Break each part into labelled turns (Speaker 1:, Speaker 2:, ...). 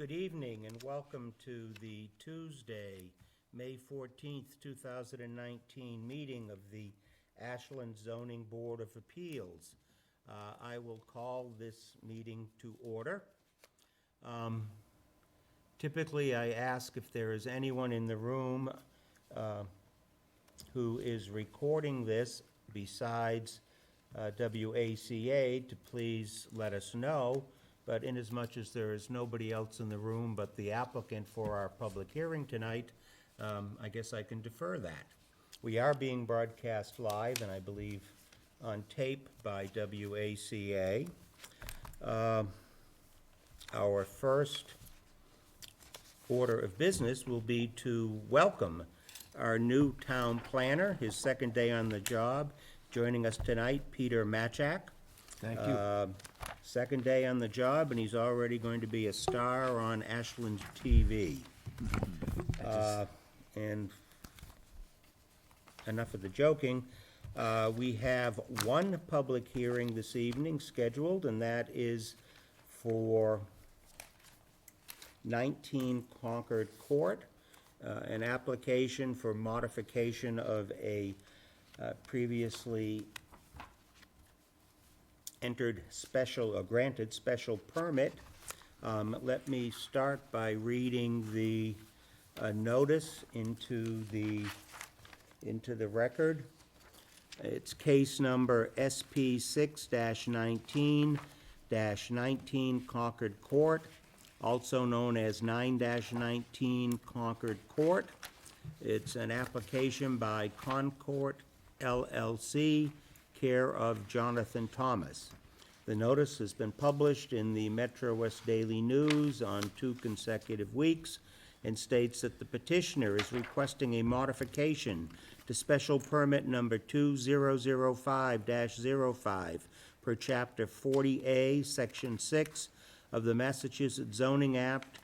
Speaker 1: Good evening and welcome to the Tuesday, May 14th, 2019 meeting of the Ashland Zoning Board of Appeals. I will call this meeting to order. Typically, I ask if there is anyone in the room who is recording this besides WACA to please let us know. But inasmuch as there is nobody else in the room but the applicant for our public hearing tonight, I guess I can defer that. We are being broadcast live and I believe on tape by WACA. Our first order of business will be to welcome our new town planner, his second day on the job. Joining us tonight, Peter Matchak.
Speaker 2: Thank you.
Speaker 1: Second day on the job, and he's already going to be a star on Ashland TV. And enough of the joking. We have one public hearing this evening scheduled, and that is for 19 Concord Court, an application for modification of a previously entered special or granted special permit. Let me start by reading the notice into the record. It's case number SP 6-19-19 Concord Court, also known as 9-19 Concord Court. It's an application by Concourt LLC, care of Jonathan Thomas. The notice has been published in the Metro West Daily News on 2 consecutive weeks and states that the petitioner is requesting a modification to special permit number 2005-05 per chapter 40A, section 6 of the Massachusetts Zoning Act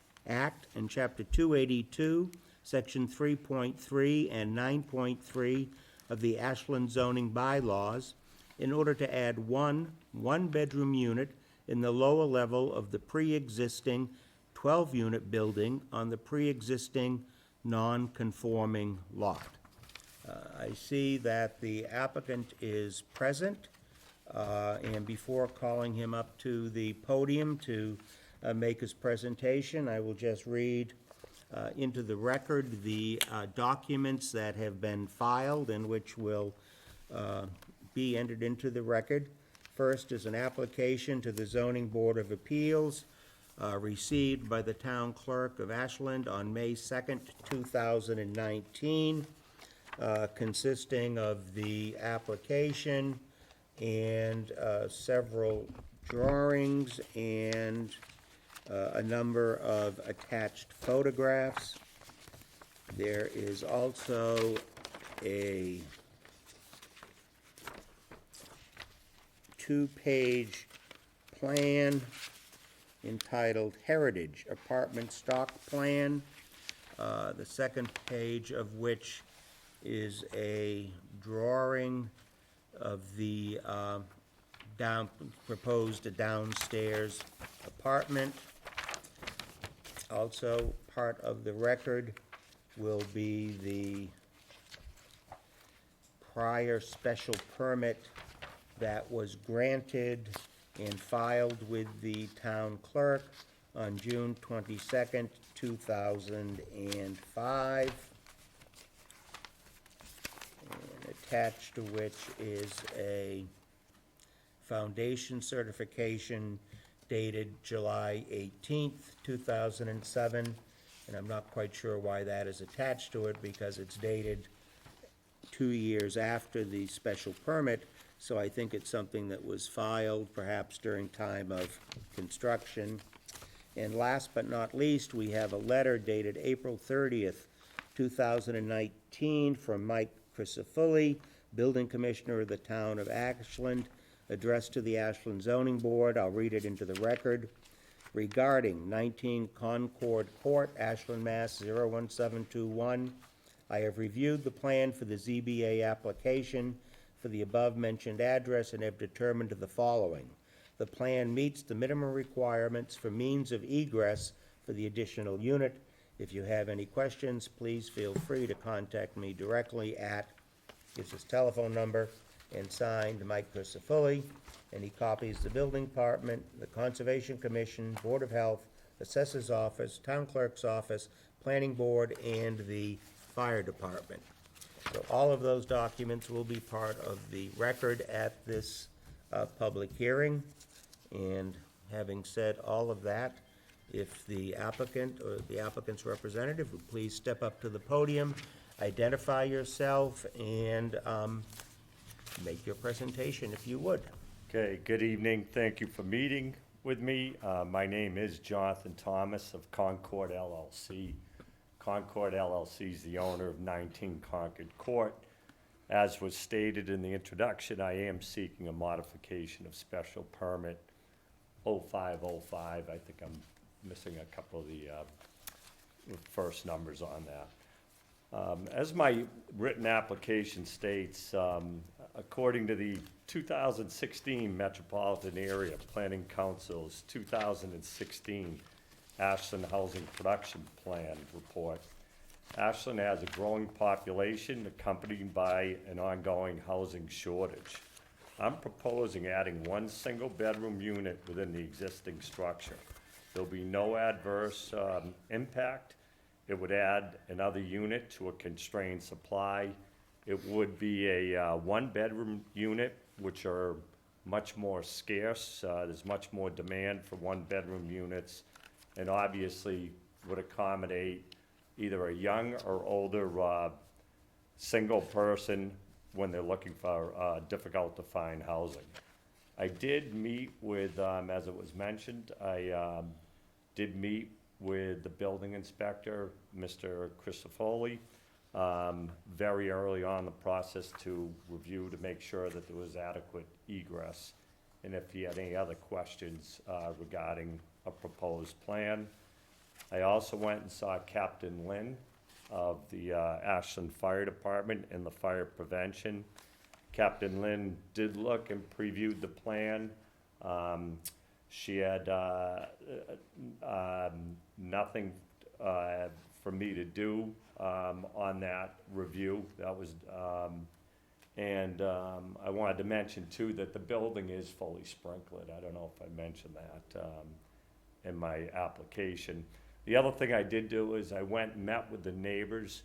Speaker 1: and chapter 282, section 3.3 and 9.3 of the Ashland Zoning By-Laws, in order to add one-bedroom unit in the lower level of the pre-existing 12-unit building on the pre-existing non-conforming lot. I see that the applicant is present, and before calling him up to the podium to make his presentation, I will just read into the record the documents that have been filed and which will be entered into the record. First is an application to the Zoning Board of Appeals received by the Town Clerk of Ashland on May 2nd, 2019, consisting of the application and several drawings and a number of attached photographs. There is also a 2-page plan entitled Heritage Apartment Stock Plan, the second page of which is a drawing of the proposed downstairs apartment. Also, part of the record will be the prior special permit that was granted and filed with the town clerk on June 22nd, 2005. And attached to which is a foundation certification dated July 18th, 2007. And I'm not quite sure why that is attached to it, because it's dated 2 years after the special permit. So I think it's something that was filed perhaps during time of construction. And last but not least, we have a letter dated April 30th, 2019 from Mike Crisafulli, Building Commissioner of the Town of Ashland, addressed to the Ashland Zoning Board. I'll read it into the record. Regarding 19 Concord Court, Ashland, Mass. 01721, I have reviewed the plan for the ZBA application for the above-mentioned address and have determined the following. The plan meets the minimum requirements for means of egress for the additional unit. If you have any questions, please feel free to contact me directly at, gives his telephone number, and signed Mike Crisafulli, and he copies the building department, the Conservation Commission, Board of Health, Assessor's Office, Town Clerk's Office, Planning Board, and the Fire Department. So all of those documents will be part of the record at this public hearing. And having said all of that, if the applicant or the applicant's representative would please step up to the podium, identify yourself, and make your presentation if you would.
Speaker 2: Okay, good evening. Thank you for meeting with me. My name is Jonathan Thomas of Concord LLC. Concord LLC is the owner of 19 Concord Court. As was stated in the introduction, I am seeking a modification of special permit 0505. I think I'm missing a couple of the first numbers on that. As my written application states, according to the 2016 Metropolitan Area Planning Council's 2016 Ashland Housing Production Plan report, Ashland has a growing population accompanied by an ongoing housing shortage. I'm proposing adding one single bedroom unit within the existing structure. There'll be no adverse impact. It would add another unit to a constrained supply. It would be a one-bedroom unit, which are much more scarce. There's much more demand for one-bedroom units, and obviously would accommodate either a young or older single person when they're looking for difficult-to-find housing. I did meet with, as it was mentioned, I did meet with the building inspector, Mr. Crisafulli, very early on in the process to review to make sure that there was adequate egress, and if he had any other questions regarding a proposed plan. I also went and saw Captain Lynn of the Ashland Fire Department and the fire prevention. Captain Lynn did look and previewed the plan. She had nothing for me to do on that review. That was, I wanted to mention too that the building is fully sprinkled. I don't know if I mentioned that in my application. The other thing I did do is I went and met with the neighbors,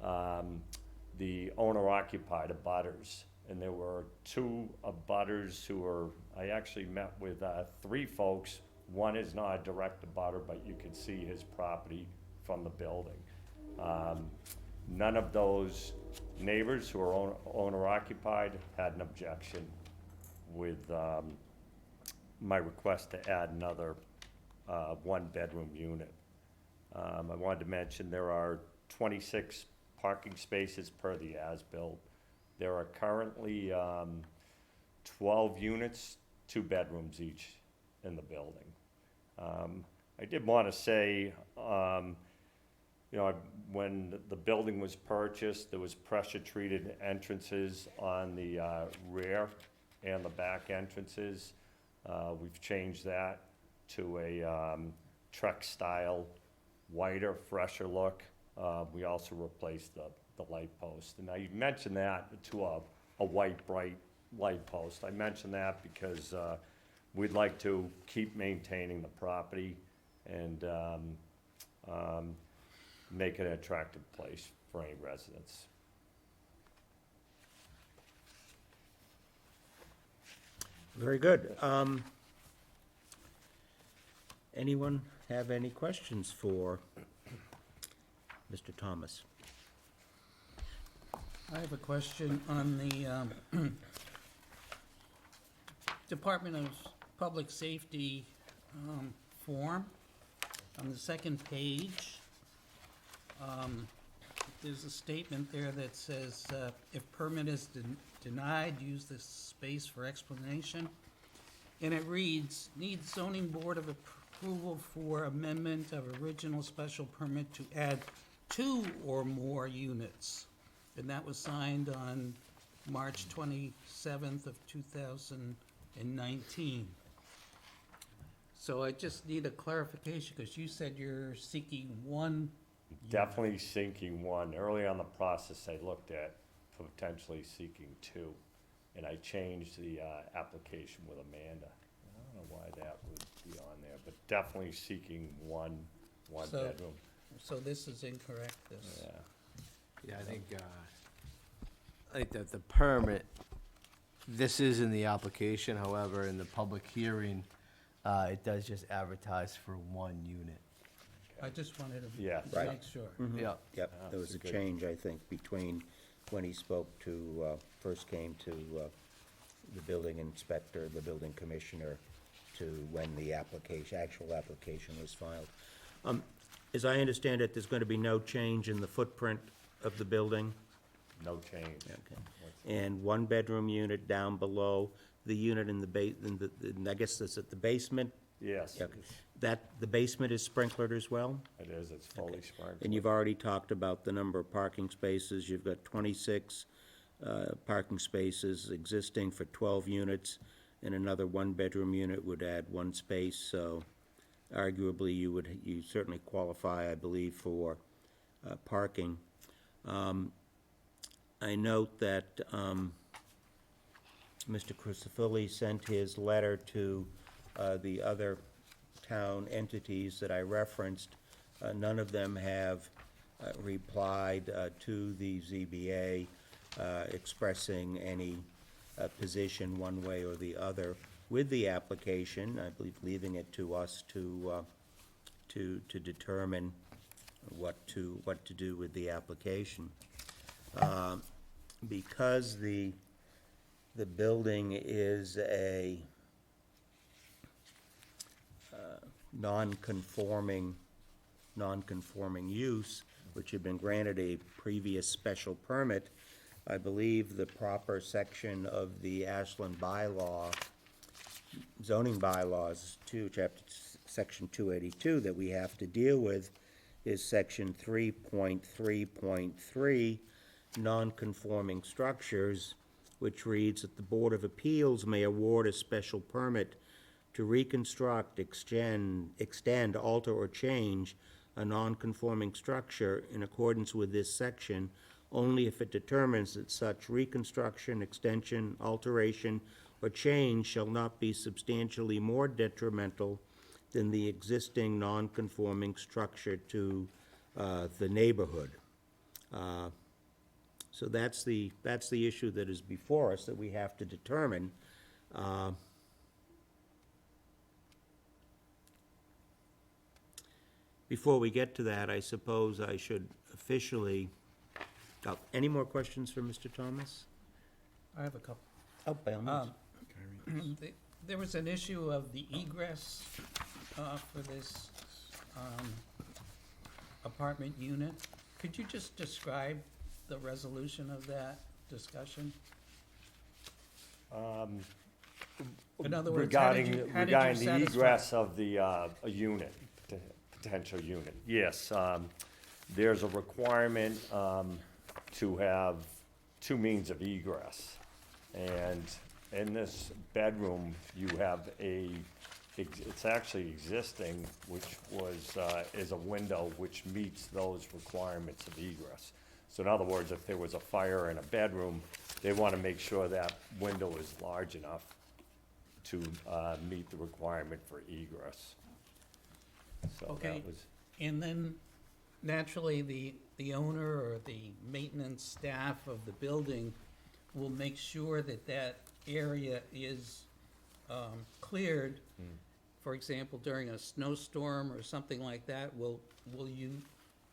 Speaker 2: the owner-occupied abutters, and there were two abutters who were, I actually met with three folks. One is not a direct abutter, but you can see his property from the building. None of those neighbors who are owner-occupied had an objection with my request to add another one-bedroom unit. I wanted to mention there are 26 parking spaces per the as-built. There are currently 12 units, 2 bedrooms each in the building. I did want to say, you know, when the building was purchased, there was pressure-treated entrances on the rear and the back entrances. We've changed that to a Trek-style, whiter, fresher look. We also replaced the light post. And I mentioned that to a white, bright light post. I mentioned that because we'd like to keep maintaining the property and make it an attractive place for any residents.
Speaker 1: Very good. Anyone have any questions for Mr. Thomas?
Speaker 3: I have a question on the Department of Public Safety form. On the second page, there's a statement there that says, if permit is denied, use this space for explanation. And it reads, needs zoning board of approval for amendment of original special permit to add 2 or more units. And that was signed on March 27th of 2019. So I just need a clarification, because you said you're seeking one.
Speaker 2: Definitely seeking one. Early on the process, I looked at potentially seeking two, and I changed the application with Amanda. I don't know why that would be on there, but definitely seeking one
Speaker 3: So-
Speaker 2: bedroom.
Speaker 3: So this is incorrect, this.
Speaker 2: Yeah.
Speaker 4: Yeah, I think that the permit, this is in the application, however, in the public hearing, it does just advertise for one unit.
Speaker 3: I just wanted to
Speaker 2: Yeah.
Speaker 1: Right.
Speaker 3: make sure.
Speaker 4: Yeah.
Speaker 1: Yep,
Speaker 2: Ah,
Speaker 1: there was a
Speaker 2: that's good.
Speaker 1: change, I think, between when he spoke to, first came to the building inspector, the building commissioner, to when the application, actual application was filed. As I understand it, there's going to be no change in the footprint of the building?
Speaker 2: No change.
Speaker 1: Okay. And one-bedroom unit down below, the unit in the I guess that's at the basement?
Speaker 2: Yes,
Speaker 1: Okay. The basement is sprinklered as well?
Speaker 2: it is. It's fully sprinkled.
Speaker 1: And you've already talked about the number of parking spaces. You've got 26 parking spaces existing for 12 units, and another one-bedroom unit would add one space, so arguably you certainly qualify, I believe, for parking. I note that Mr. Crucifilli sent his letter to the other town entities that I referenced. None of them have replied to the ZBA expressing any position one way or the other with the application. I believe leaving it to us to determine what to do with the application. Because the building is a non-conforming use, which had been granted a previous special permit, I believe the proper section of the Ashland zoning bylaws, section 282, that we have to deal with is section 3.3.3, non-conforming structures, which reads that the Board of Appeals may award a special permit to reconstruct, extend, alter, or change a non-conforming structure in accordance with this section only if it determines that such reconstruction, extension, alteration, or change shall not be substantially more detrimental than the existing non-conforming structure to the neighborhood. So that's the issue that is before us that we have to determine. Before we get to that, I suppose I should officially, any more questions for Mr. Thomas?
Speaker 3: I have a couple.
Speaker 1: Oh, by all means.
Speaker 3: There was an issue of the egress for this apartment unit. Could you just describe the resolution of that discussion? In other words, how did you
Speaker 2: Regarding the
Speaker 3: satisfy?
Speaker 2: egress of the unit, potential unit, yes. There's a requirement to have two means of egress. And in this bedroom, you have it's actually existing, which is a window which meets those requirements of egress. So in other words, if there was a fire in a bedroom, they want to make sure that window is large enough to meet the requirement for egress. So
Speaker 3: Okay.
Speaker 2: that was,
Speaker 3: And then naturally, the owner or the maintenance staff of the building will make sure that that area is cleared. For example, during a snowstorm or something like that, will you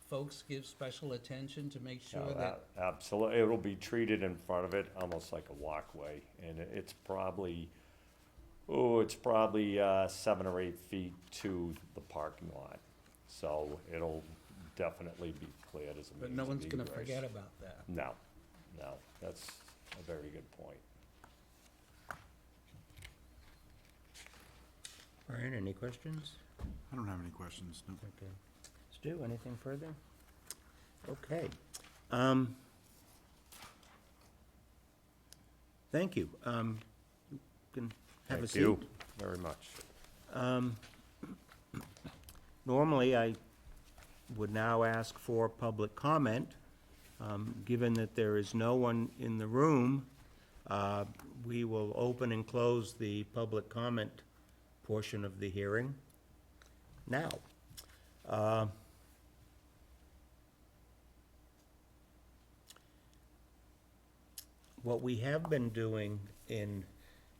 Speaker 3: folks give special attention to make sure that?
Speaker 2: absolutely, it'll be treated in front of it, almost like a walkway. And it's probably 7 or 8 feet to the parking lot. So it'll definitely be cleared as a means of
Speaker 3: But no one's gonna
Speaker 2: egress.
Speaker 3: forget about that.
Speaker 2: No, that's a very good point.
Speaker 1: Brian, any questions?
Speaker 5: I don't have any questions, no.
Speaker 1: Okay. Stu, anything further? Okay. Thank you. You can have a
Speaker 2: Thank
Speaker 1: seat.
Speaker 2: you very much.
Speaker 1: Normally, I would now ask for public comment. Given that there is no one in the room, we will open and close the public comment portion of the hearing now. What we have been doing in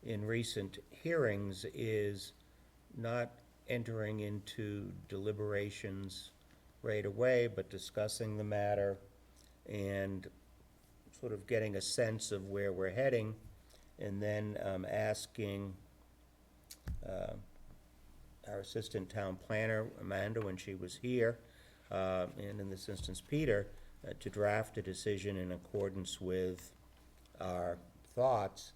Speaker 1: recent hearings is not entering into deliberations right away, but discussing the matter and sort of getting a sense of where we're heading, and then asking our assistant town planner, Amanda, when she was here, and in this instance, Peter, to draft a decision in accordance with our thoughts.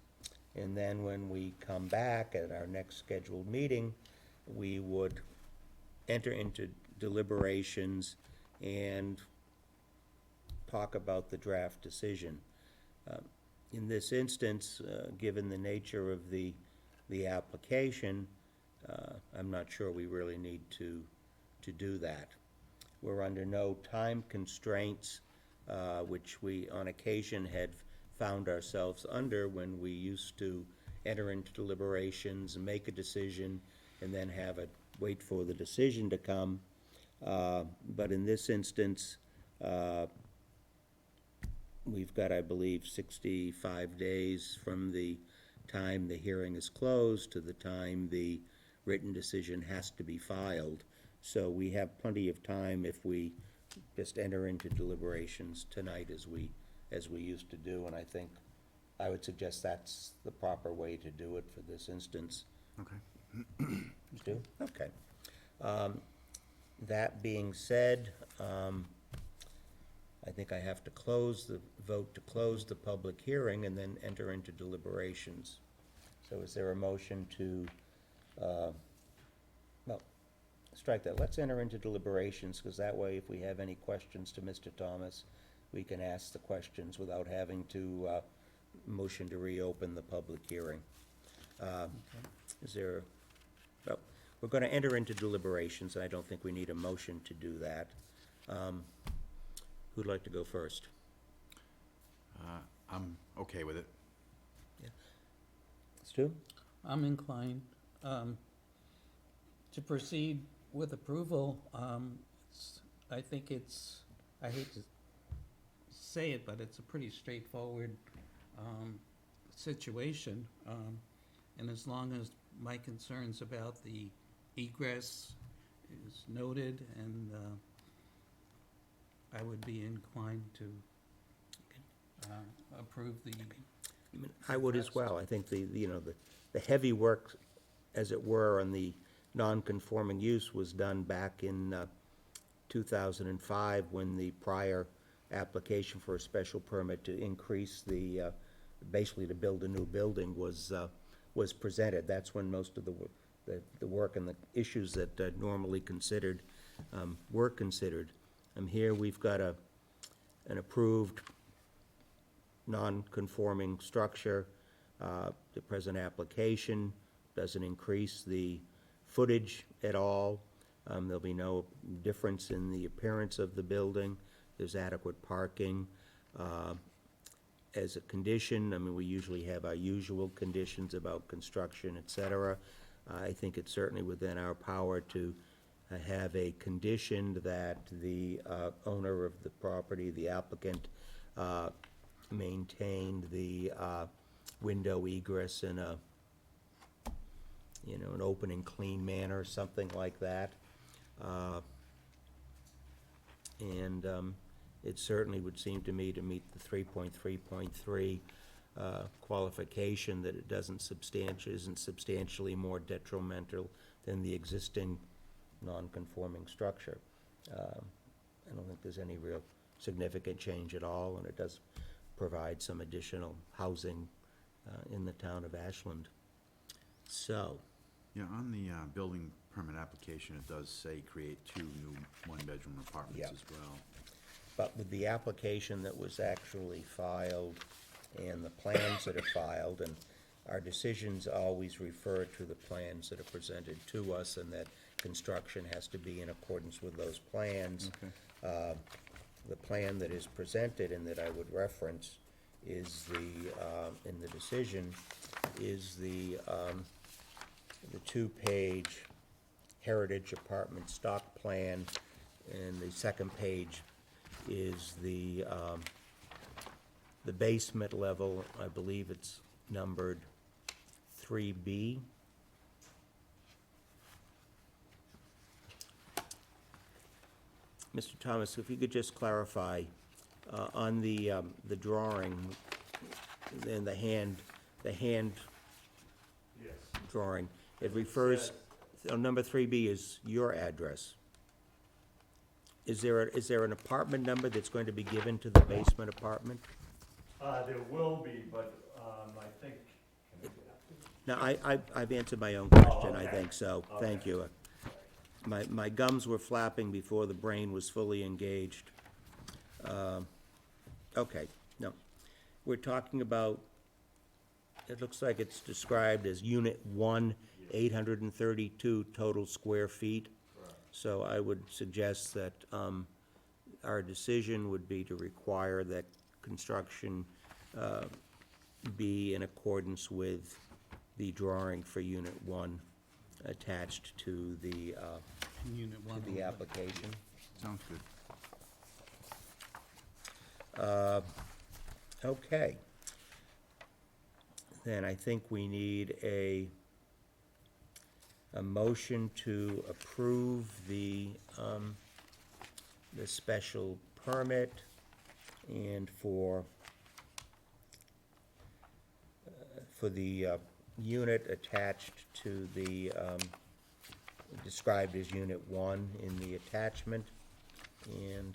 Speaker 1: And then when we come back at our next scheduled meeting, we would enter into deliberations and talk about the draft decision. In this instance, given the nature of the application, I'm not sure we really need to do that. We're under no time constraints, which we on occasion had found ourselves under when we used to enter into deliberations and make a decision and then wait for the decision to come. But in this instance, we've got, I believe, 65 days from the time the hearing is closed to the time the written decision has to be filed. So we have plenty of time if we just enter into deliberations tonight as we used to do, and I think I would suggest that's the proper way to do it for this instance.
Speaker 5: Okay.
Speaker 1: Stu? Okay. That being said, I think I have to vote to close the public hearing and then enter into deliberations. So is there a motion to, well, strike that. Let's enter into deliberations, because that way if we have any questions to Mr. Thomas, we can ask the questions without having to motion to reopen the public hearing. Is there, well, we're going to enter into deliberations, and I don't think we need a motion to do that. Who'd like to go first?
Speaker 5: I'm okay with it.
Speaker 1: Stu?
Speaker 3: I'm inclined to proceed with approval. I think I hate to say it, but it's a pretty straightforward situation. And as long as my concerns about the egress is noted, and I would be inclined to approve the.
Speaker 1: I mean, I would as well. I think the heavy work, as it were, on the non-conforming use was done back in 2005, when the prior application for a special permit to increase basically to build a new building was presented. That's when most of the work and the issues that normally considered were considered. Here we've got an approved non-conforming structure. The present application doesn't increase the footage at all. There'll be no difference in the appearance of the building. There's adequate parking. As a condition, I mean, we usually have our usual conditions about construction, et cetera. I think it's certainly within our power to have a condition that the owner of the property, the applicant, maintained the window egress in an open and clean manner, something like that. It certainly would seem to me to meet the 3.3.3 qualification that it isn't substantially more detrimental than the existing non-conforming structure. I don't think there's any real significant change at all, and it does provide some additional housing in the town of Ashland. So,
Speaker 5: Yeah, on the building permit application, it does say create 2 new one-bedroom apartments
Speaker 1: Yeah.
Speaker 5: as well.
Speaker 1: but with the application that was actually filed and the plans that are filed, and our decisions always refer to the plans that are presented to us and that construction has to be in accordance with those plans.
Speaker 5: Okay.
Speaker 1: The plan that is presented and that I would reference is in the decision, is the two-page Heritage Apartment Stock Plan, and the second page is the basement level. I believe it's numbered 3B. Mr. Thomas, if you could just clarify, on the drawing, and the hand
Speaker 2: Yes.
Speaker 1: drawing, it refers, number 3B is your address. Is there an apartment number that's going to be given to the basement apartment?
Speaker 2: There will be, but, I think.
Speaker 1: Now, I've answered my own question, I
Speaker 2: okay.
Speaker 1: think, so, thank
Speaker 2: Okay.
Speaker 1: you. My gums were flapping before the brain was fully engaged. Okay, no. We're talking about, it looks like it's described as Unit 1, 832 total square feet. So I would suggest that our decision would be to require that construction be in accordance with the drawing for Unit 1 attached to the
Speaker 3: Unit one.
Speaker 1: application.
Speaker 5: Sounds good.
Speaker 1: Okay. Then I think we need a motion to approve the special permit and for the unit attached to the, described as Unit 1 in the attachment, and,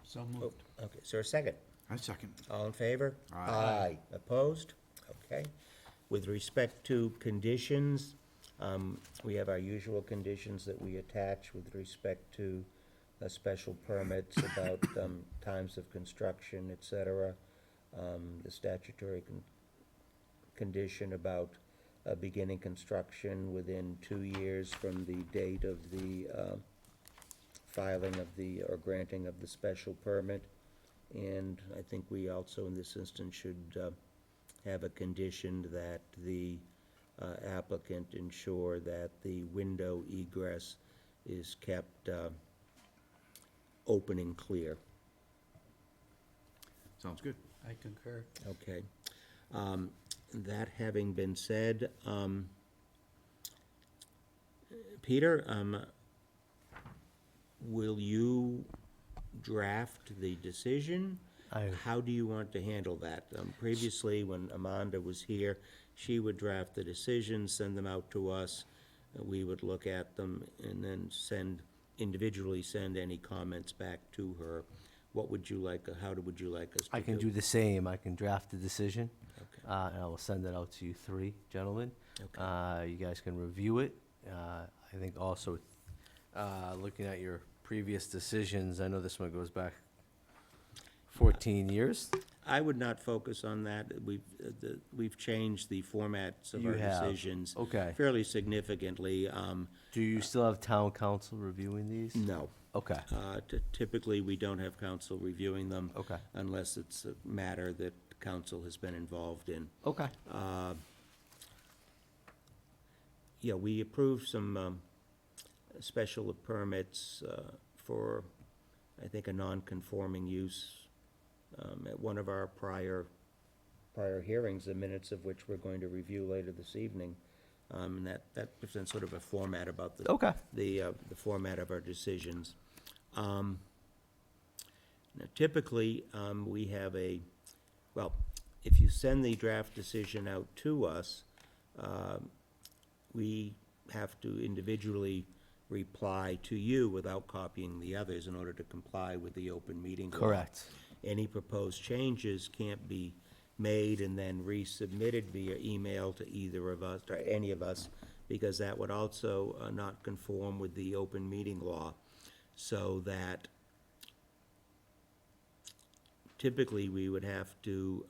Speaker 3: So moved.
Speaker 1: okay, is there a second?
Speaker 5: I second.
Speaker 1: All in favor?
Speaker 5: Aye.
Speaker 1: Opposed? Okay. With respect to conditions, we have our usual conditions that we attach with respect to special permits about times of construction, et cetera. The statutory condition about beginning construction within 2 years from the date of the filing of the, or granting of the special permit. And I think we also, in this instance, should have a condition that the applicant ensure that the window egress is kept open and clear.
Speaker 5: Sounds good.
Speaker 3: I concur.
Speaker 1: Okay. That having been said, Peter, will you draft the decision? How do you want to handle that? Previously, when Amanda was here, she would draft the decisions, send them out to us. We would look at them and then individually send any comments back to her. What would you like, how would you like us to do?
Speaker 4: I can do the same. I can draft the decision,
Speaker 1: Okay.
Speaker 4: and I will send it out to you three gentlemen.
Speaker 1: Okay.
Speaker 4: You guys can review it. I think also, looking at your previous decisions, I know this one goes back 14 years.
Speaker 1: I would not focus on that. We've changed the formats of
Speaker 4: You
Speaker 1: our
Speaker 4: have.
Speaker 1: decisions
Speaker 4: Okay.
Speaker 1: fairly significantly.
Speaker 4: Do you still have town council reviewing these?
Speaker 1: No.
Speaker 4: Okay.
Speaker 1: Typically, we don't have council reviewing them.
Speaker 4: Okay.
Speaker 1: Unless it's a matter that council has been involved in.
Speaker 4: Okay.
Speaker 1: Yeah, we approved some special permits for, I think, a non-conforming use at one of our prior hearings, the minutes of which we're going to review later this evening. And that presents sort of a format about
Speaker 4: Okay.
Speaker 1: the format of our decisions. Now, typically, we have well, if you send the draft decision out to us, we have to individually reply to you without copying the others in order to comply with the open meeting law.
Speaker 4: Correct.
Speaker 1: Any proposed changes can't be made and then resubmitted via email to either of us, or any of us, because that would also not conform with the open meeting law. So that typically we would have to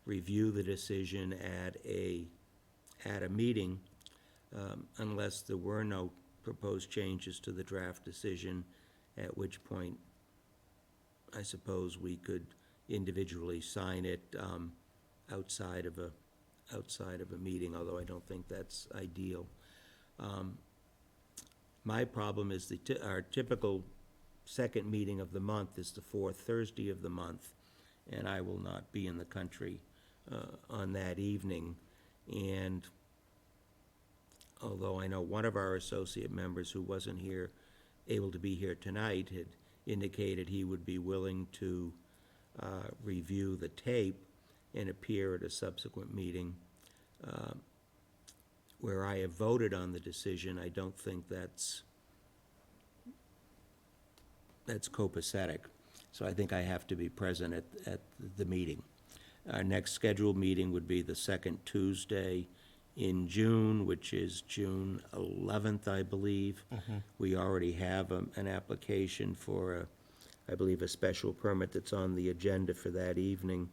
Speaker 1: review the decision at at a meeting, unless there were no proposed changes to the draft decision, at which point I suppose we could individually sign it outside of a meeting, although I don't think that's ideal. My problem is our typical second meeting of the month is the fourth Thursday of the month, and I will not be in the country on that evening. And although I know one of our associate members who wasn't able to be here tonight, had indicated he would be willing to review the tape and appear at a subsequent meeting. Where I have voted on the decision, I don't think that's copacetic. So I think I have to be present at the meeting. Our next scheduled meeting would be the second Tuesday in June, which is June 11th, I believe. We already have an application for, I believe, a special permit that's on the agenda for that evening.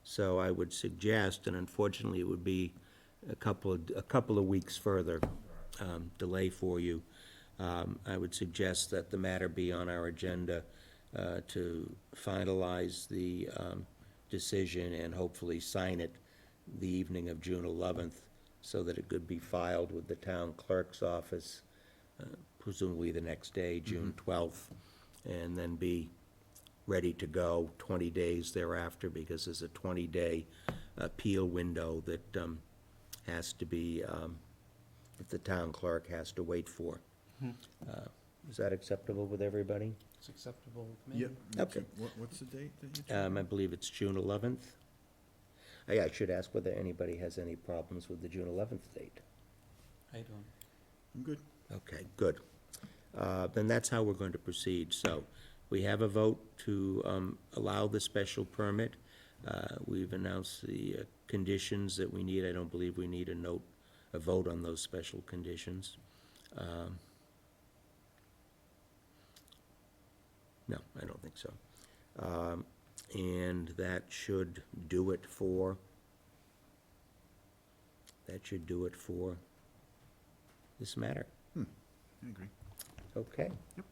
Speaker 1: So I would suggest, and unfortunately it would be a couple of weeks further delay for you, I would suggest that the matter be on our agenda to finalize the decision and hopefully sign it the evening of June 11th, so that it could be filed with the town clerk's office, presumably the next day, June 12th, and then be ready to go 20 days thereafter, because there's a 20-day appeal window that has to be, that the town clerk has to wait for. Is that acceptable with everybody?
Speaker 3: It's acceptable with me.
Speaker 5: Yep.
Speaker 1: Okay.
Speaker 5: What's the date that you?
Speaker 1: I believe it's June 11th. I should ask whether anybody has any problems with the June 11th date.
Speaker 3: I don't.
Speaker 5: I'm good.
Speaker 1: Okay, good. Then that's how we're going to proceed. So we have a vote to allow the special permit. We've announced the conditions that we need. I don't believe we need a vote on those special conditions. No, I don't think so. And that should do it for this matter.
Speaker 5: I agree.
Speaker 1: Okay.
Speaker 5: Yep.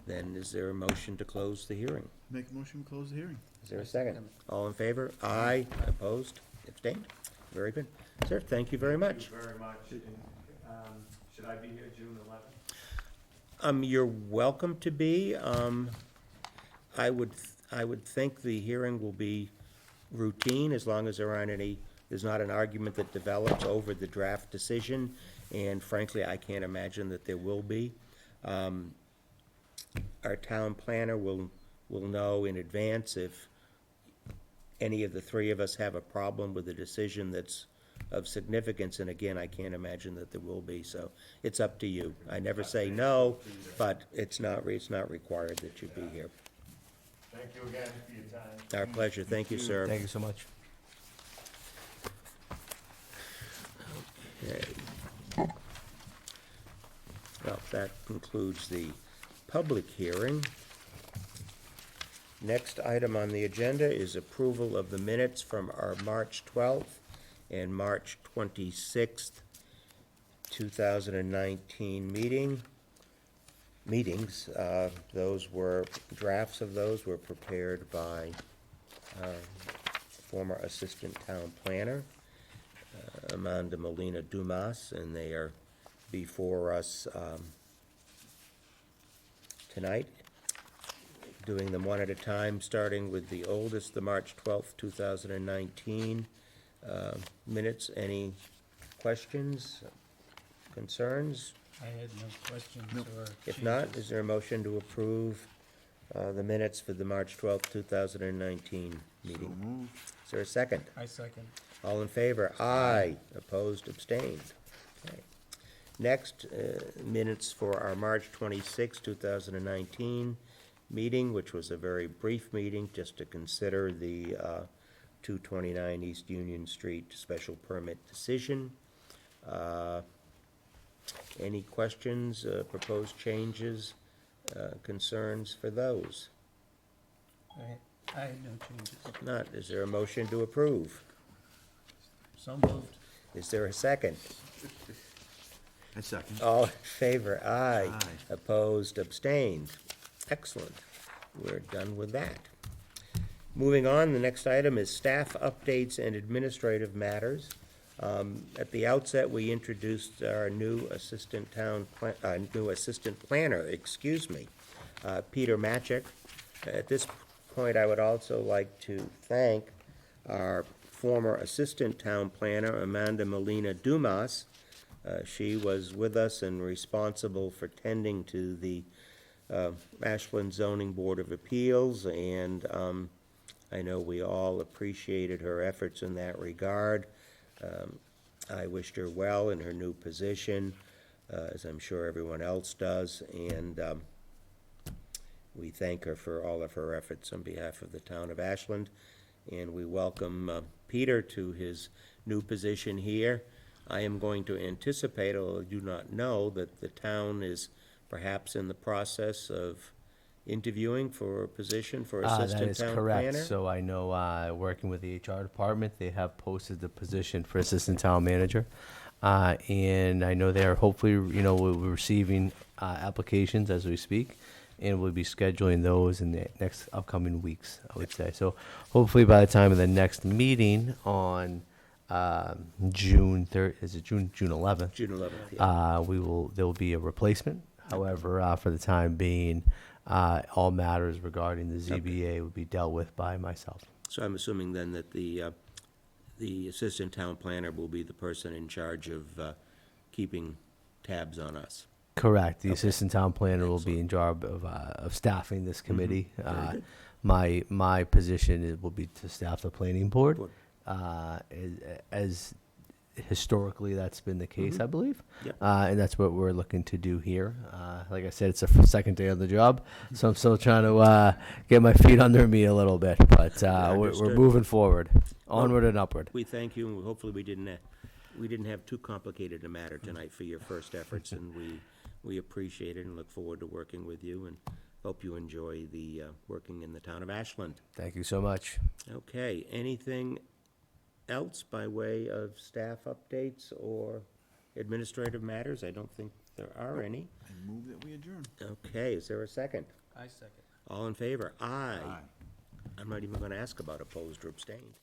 Speaker 1: Then is there a motion to close the hearing?
Speaker 5: Make a motion to close the hearing.
Speaker 1: Is there a second? All in favor? Aye. Opposed? Abstained? Very good. Sir, thank you very much.
Speaker 2: Thank you very much. Should I be here June 11th?
Speaker 1: You're welcome to be. I would think the hearing will be routine, as long as there's not an argument that develops over the draft decision, and frankly, I can't imagine that there will be. Our town planner will know in advance if any of the three of us have a problem with a decision that's of significance, and again, I can't imagine that there will be, so it's up to you. I never say no, but it's not required that you be here.
Speaker 2: Thank you again for your time.
Speaker 1: Our pleasure. Thank you, sir.
Speaker 4: Thank you so much.
Speaker 1: Okay. Well, that concludes the public hearing. Next item on the agenda is approval of the minutes from our March 12th and March 26th, 2019 meetings. Drafts of those were prepared by former Assistant Town Planner, Amanda Molina Dumas, and they are before us tonight. Doing them one at a time, starting with the oldest, the March 12th, 2019 minutes. Any questions, concerns?
Speaker 3: I had no questions or
Speaker 1: If not,
Speaker 3: changes.
Speaker 1: is there a motion to approve the minutes for the March 12th, 2019 meeting?
Speaker 5: So moved.
Speaker 1: Is there a second?
Speaker 3: I second.
Speaker 1: All in favor? Aye. Opposed, abstained. Okay. Next, minutes for our March 26, 2019 meeting, which was a very brief meeting, just to consider the 229 East Union Street special permit decision. Any questions, proposed changes, concerns for those?
Speaker 3: I had no changes.
Speaker 1: If not, is there a motion to approve?
Speaker 3: So moved.
Speaker 1: Is there a second?
Speaker 5: A second.
Speaker 1: All in favor? Aye.
Speaker 5: Aye.
Speaker 1: Opposed, abstained. Excellent. We're done with that. Moving on, the next item is staff updates and administrative matters. At the outset, we introduced our new assistant planner, Peter Matchik. At this point, I would also like to thank our former assistant town planner, Amanda Molina Dumas. She was with us and responsible for tending to the Ashland Zoning Board of Appeals, and I know we all appreciated her efforts in that regard. I wished her well in her new position, as I'm sure everyone else does, and we thank her for all of her efforts on behalf of the town of Ashland, and we welcome Peter to his new position here. I am going to anticipate, although I do not know, that the town is perhaps in the process of interviewing for a position for assistant town planner.
Speaker 4: That is correct. So I know, working with the HR department, they have posted the position for assistant town manager. And I know they're hopefully, we'll be receiving applications as we speak, and we'll be scheduling those in the next upcoming weeks, I would say. So hopefully by the time of the next meeting on June 3rd, is it June 11th?
Speaker 1: June 11th, yeah.
Speaker 4: There will be a replacement. However, for the time being, all matters regarding the ZBA will be dealt with by myself.
Speaker 1: So I'm assuming then that the assistant town planner will be the person in charge of keeping tabs on us.
Speaker 4: Correct. The assistant town planner will be in charge of staffing this committee.
Speaker 1: Very good.
Speaker 4: My position will be to staff the planning board.
Speaker 1: Board.
Speaker 4: As historically that's been the case, I believe.
Speaker 1: Yep.
Speaker 4: And that's what we're looking to do here. Like I said, it's the second day on the job, so I'm still trying to get my feet under me a little bit. But we're
Speaker 1: Understood.
Speaker 4: moving forward, onward and upward.
Speaker 1: We thank you, and hopefully we didn't have too complicated a matter tonight for your first efforts, and we appreciate it and look forward to working with you, and hope you enjoy the working in the town of Ashland.
Speaker 4: Thank you so much.
Speaker 1: Okay, anything else by way of staff updates or administrative matters? I don't think there are any.
Speaker 5: I move that we adjourn.
Speaker 1: Okay, is there a second?
Speaker 3: I second.
Speaker 1: All in favor? Aye.
Speaker 5: Aye.
Speaker 1: I'm not even gonna ask about opposed or abstained.